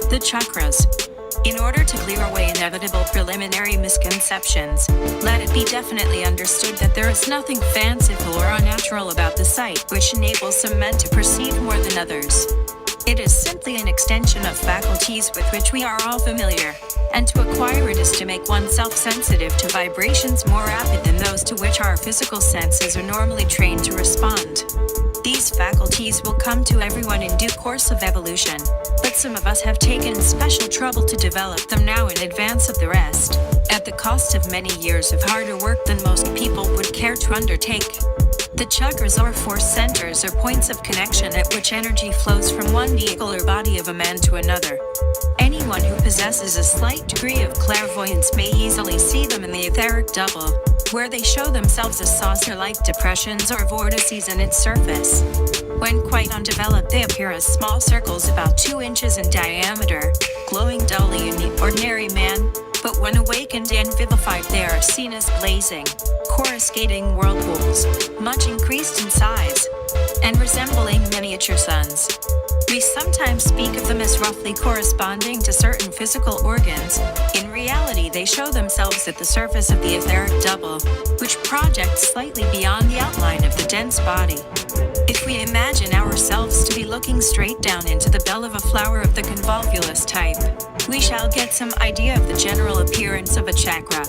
The chakras. In order to clear away inevitable preliminary misconceptions, let it be definitely understood that there is nothing fanciful or unnatural about the sight which enables some men to perceive more than others. It is simply an extension of faculties with which we are all familiar, and to acquire it is to make oneself sensitive to vibrations more rapid than those to which our physical senses are normally trained to respond. These faculties will come to everyone in due course of evolution, but some of us have taken special trouble to develop them now in advance of the rest, at the cost of many years of harder work than most people would care to undertake. The chakras or force centers are points of connection at which energy flows from one vehicle or body of a man to another. Anyone who possesses a slight degree of clairvoyance may easily see them in the etheric double, where they show themselves as saucer-like depressions or vortices in its surface. When quite undeveloped, they appear as small circles about 2 inches in diameter, glowing dully in the ordinary man, but when awakened and vivified they are seen as blazing, coruscating whirlpools, much increased in size, and resembling miniature suns. We sometimes speak of them as roughly corresponding to certain physical organs. In reality, they show themselves at the surface of the etheric double, which projects slightly beyond the outline of the dense body. If we imagine ourselves to be looking straight down into the bell of a flower of the convolvulus type, we shall get some idea of the general appearance of a chakra.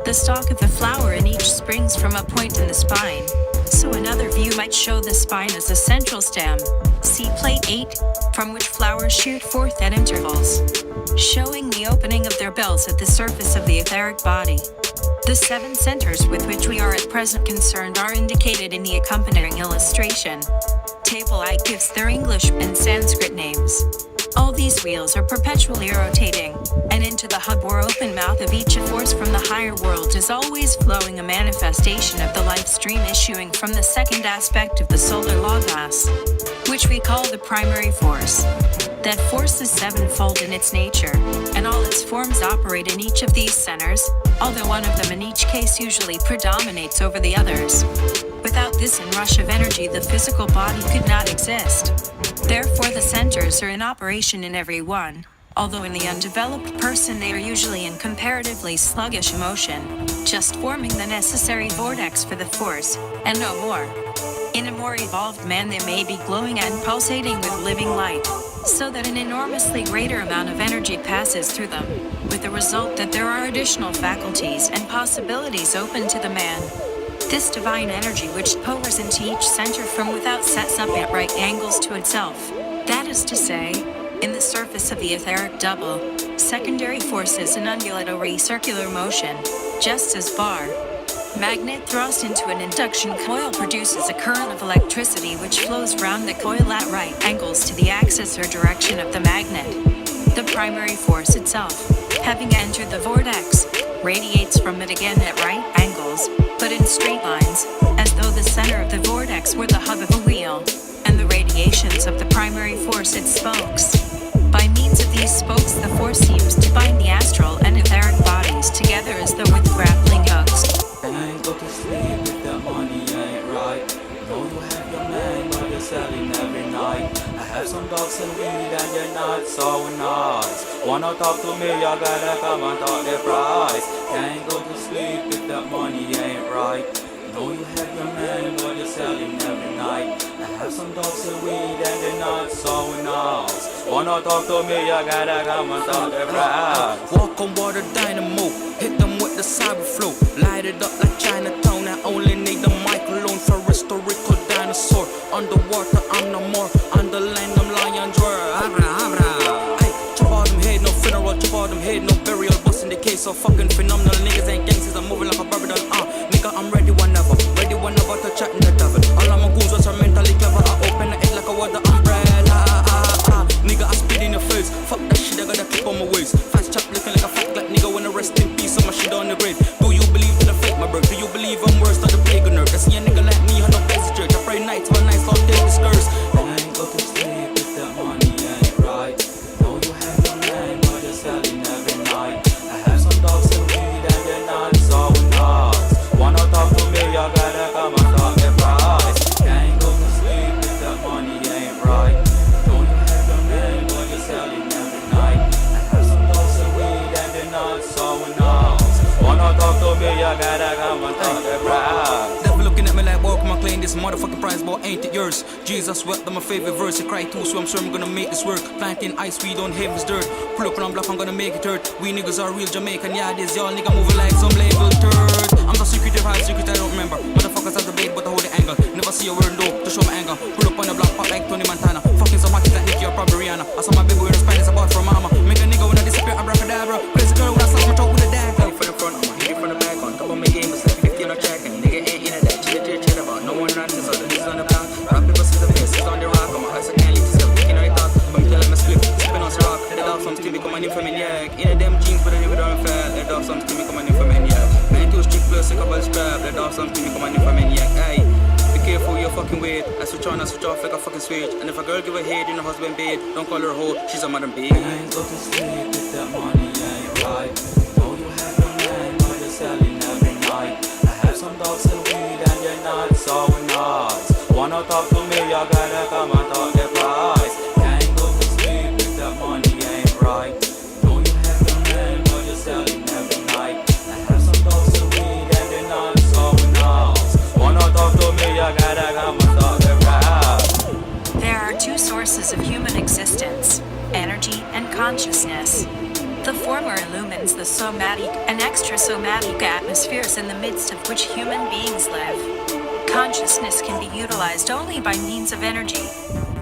The stalk of the flower in each springs from a point in the spine, so another view might show the spine as a central stem. See Plate 8, from which flowers shoot forth at intervals, showing the opening of their bells at the surface of the etheric body. The 7 centers with which we are at present concerned are indicated in the accompanying illustration. Table I gives their English and Sanskrit names. All these wheels are perpetually rotating, and into the hub or open mouth of each a force from the higher world is always flowing, a manifestation of the life stream issuing from the second aspect of the solar logos, which we call the primary force. That force is 7-fold in its nature, and all its forms operate in each of these centers, although one of them in each case usually predominates over the others. Without this inrush of energy, the physical body could not exist. Therefore, the centers are in operation in every one, although in the undeveloped person they are usually in comparatively sluggish motion, just forming the necessary vortex for the force, and no more. In a more evolved man they may be glowing and pulsating with living light, so that an enormously greater amount of energy passes through them, with the result that there are additional faculties and possibilities open to the man. This divine energy which pours into each center from without sets up at right angles to itself, that is to say, in the surface of the etheric double, secondary forces in undulatory circular motion, just as bar magnet thrust into an induction coil produces a current of electricity which flows round the coil at right angles to the axis or direction of the magnet. The primary force itself, having entered the vortex, radiates from it again at right angles, but in straight lines, as though the center of the vortex were the hub of a wheel, and the radiations of the primary force its spokes. By means of these spokes the force seems to bind the astral and etheric bodies together as though with grappling hooks. I ain't go to sleep if that money ain't right. Know you have your man, but you're selling every night. I have some dogs and weed and you're not so nice. Wanna talk to me, you gotta come and talk the price. Can't go to sleep if that money ain't right. Know you have your man, but you're selling every night. I have some dogs and weed and you're not so nice. Wanna talk to me, you gotta come and talk the price. Walk on water dynamo, hit them with the cyber flow. Light it up like Chinatown, I only need the mic alone for historical dinosaur. Underwater, I'm no more, on the land, I'm lion drawer. Abra, abra. Ay, chop all them head, no funeral, chop all them head, no burial. Bust in the case of fucking phenomenal niggas ain't gangsters, I'm moving like a barbadon. Nigga, I'm ready whenever to chat in the devil. All of my goons was are mentally clever, I open the head like a water umbrella. Nigga, I spit in your face, fuck that shit, I got a clip on my waist. Fast chop looking like a fat black nigga, when I rest in peace, on my shit on the grave. Do you believe in the fake, my bro? Do you believe I'm worse than the pagan nerd? I see a nigga like me on no basic church, I pray nights, one night, so I'll take this curse. I ain't go to sleep if that money ain't right. Know you have your man, but you're selling every night. I have some dogs and weed and you're not so nice. Wanna talk to me, you gotta come and talk the price. motherfucking prize, but ain't it yours? Jesus wept on my favorite verse. He cried too, so I'm sure I'm gonna make this work. Planting ice, we don't heaven's dirt. Pull up and I'm black, I'm gonna make it hurt. We niggas are real Jamaican, yeah, this y'all nigga moving like some label turd. I'm the secretive, high secret, I don't remember. Motherfuckers have the blade, but I hold the angle. Never see a word though, to show my anger. Pull up on the block, pop like Tony Montana. Fucking some hockey that Nicky or probably Rihanna. I saw my baby with a Spanish about from mama. Make a nigga when I disappear, abracadabra. Place a girl when I slash my throat with a dagger. For the front, I'ma hit it from the back. On top of my game, it's like 50 on a track. And nigga ain't in that. Chill about. No one nonsense, all the niggas on the block. Rock, paper, scissors, faces on the rock. On my eyes, I can't leave yourself. Thinking right thought. From till I'm a slip, sipping on rock. The dog some still become an infamaniac. In a damn jeans, but I live it on fat. The dog some still become an infamaniac. 92 strict plus, sick of a strap. The dog some still become an infamaniac. Aye. Be careful your fucking weight. I switch on, I switch off like a fucking switch. And if a girl give a head in her husband bed, don't call her a hoe, she's a modern babe. I ain't go to sleep if that money ain't right. Know you have your man, but you're selling every night. I have some dogs and weed and you're not so nice. Wanna talk to me, you gotta come and talk the price. Can't go to sleep if that money ain't right. Know you have your man, but you're selling every night. I have some dogs and weed and you're not so nice. Wanna talk to me, you gotta come and talk the price. There are two sources of human existence: energy and consciousness. The former illumines the somatic and extrasomatic atmospheres in the midst of which human beings live. Consciousness can be utilized only by means of energy.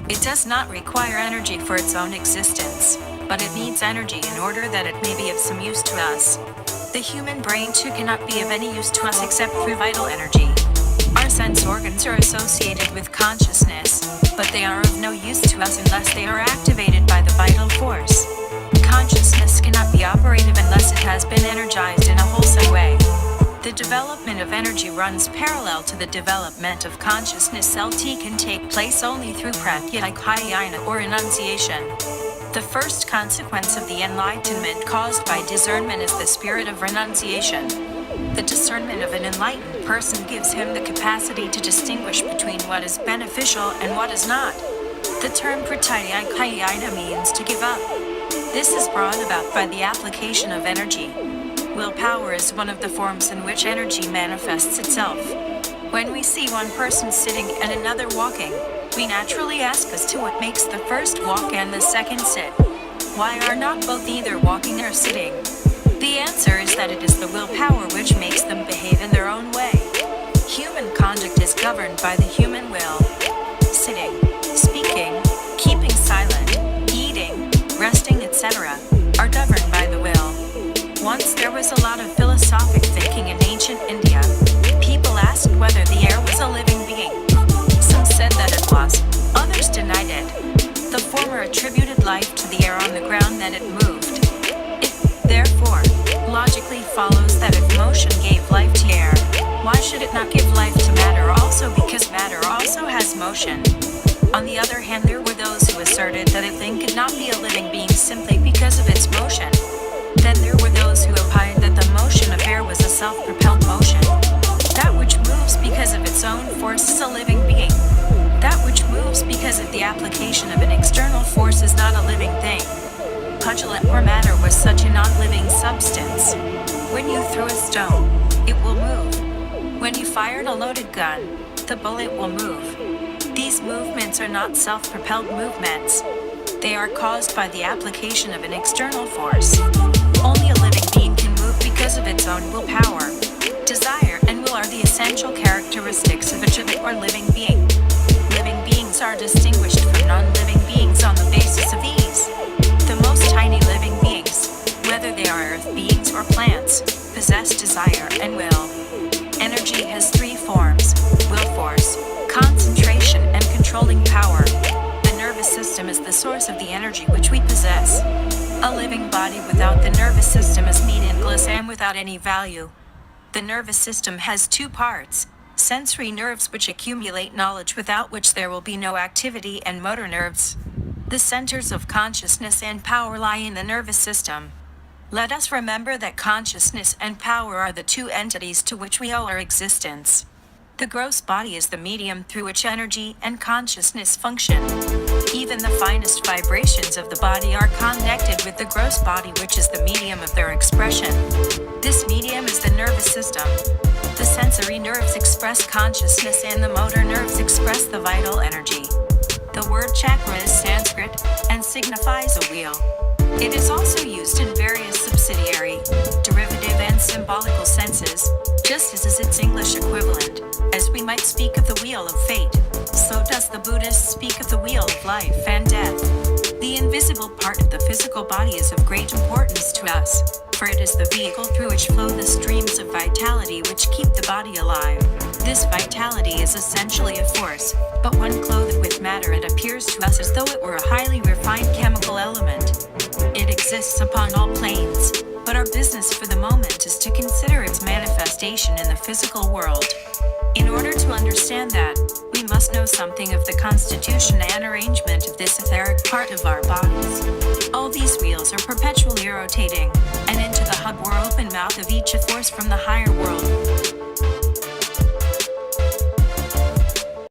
It does not require energy for its own existence, but it needs energy in order that it may be of some use to us. The human brain too cannot be of any use to us except through vital energy. Our sense organs are associated with consciousness, but they are of no use to us unless they are activated by the vital force. Consciousness cannot be operative unless it has been energized in a wholesome way. The development of energy runs parallel to the development of consciousness. LT can take place only through pratyahayana or enunciation. The first consequence of the enlightenment caused by discernment is the spirit of renunciation. The discernment of an enlightened person gives him the capacity to distinguish between what is beneficial and what is not. The term pratyahayana means to give up. This is brought about by the application of energy. Willpower is one of the forms in which energy manifests itself. When we see one person sitting and another walking, we naturally ask as to what makes the first walk and the second sit. Why are not both either walking or sitting? The answer is that it is the willpower which makes them behave in their own way. Human conduct is governed by the human will. Sitting, speaking, keeping silent, eating, resting, etc. are governed by the will. Once there was a lot of philosophic thinking in ancient India. People asked whether the air was a living being. Some said that it was, others denied it. The former attributed life to the air on the ground that it moved. It, therefore, logically follows that if motion gave life to air, why should it not give life to matter also, because matter also has motion? On the other hand, there were those who asserted that a thing could not be a living being simply because of its motion. Then there were those who opined that the motion of air was a self-propelled motion. That which moves because of its own force is a living being. That which moves because of the application of an external force is not a living thing. Pudgelet or matter was such a non-living substance. When you threw a stone, it will move. When you fired a loaded gun, the bullet will move. These movements are not self-propelled movements. They are caused by the application of an external force. Only a living being can move because of its own willpower. Desire and will are the essential characteristics of a or living being. Living beings are distinguished from non-living beings on the basis of these. The most tiny living beings, whether they are earth beings or plants, possess desire and will. Energy has three forms: will force, concentration, and controlling power. The nervous system is the source of the energy which we possess. A living body without the nervous system is meaningless and without any value. The nervous system has two parts: sensory nerves which accumulate knowledge without which there will be no activity, and motor nerves. The centers of consciousness and power lie in the nervous system. Let us remember that consciousness and power are the two entities to which we owe our existence. The gross body is the medium through which energy and consciousness function. Even the finest vibrations of the body are connected with the gross body, which is the medium of their expression. This medium is the nervous system. The sensory nerves express consciousness and the motor nerves express the vital energy. The word chakra is Sanskrit and signifies a wheel. It is also used in various subsidiary, derivative and symbolical senses, just as is its English equivalent. As we might speak of the wheel of fate, so does the Buddhist speak of the wheel of life and death. The invisible part of the physical body is of great importance to us, for it is the vehicle through which flow the streams of vitality which keep the body alive. This vitality is essentially a force, but when clothed with matter it appears to us as though it were a highly refined chemical element. It exists upon all planes, but our business for the moment is to consider its manifestation in the physical world. In order to understand that, we must know something of the constitution and arrangement of this etheric part of our bodies. All these wheels are perpetually rotating, and into the hub or open mouth of each a force from the higher world,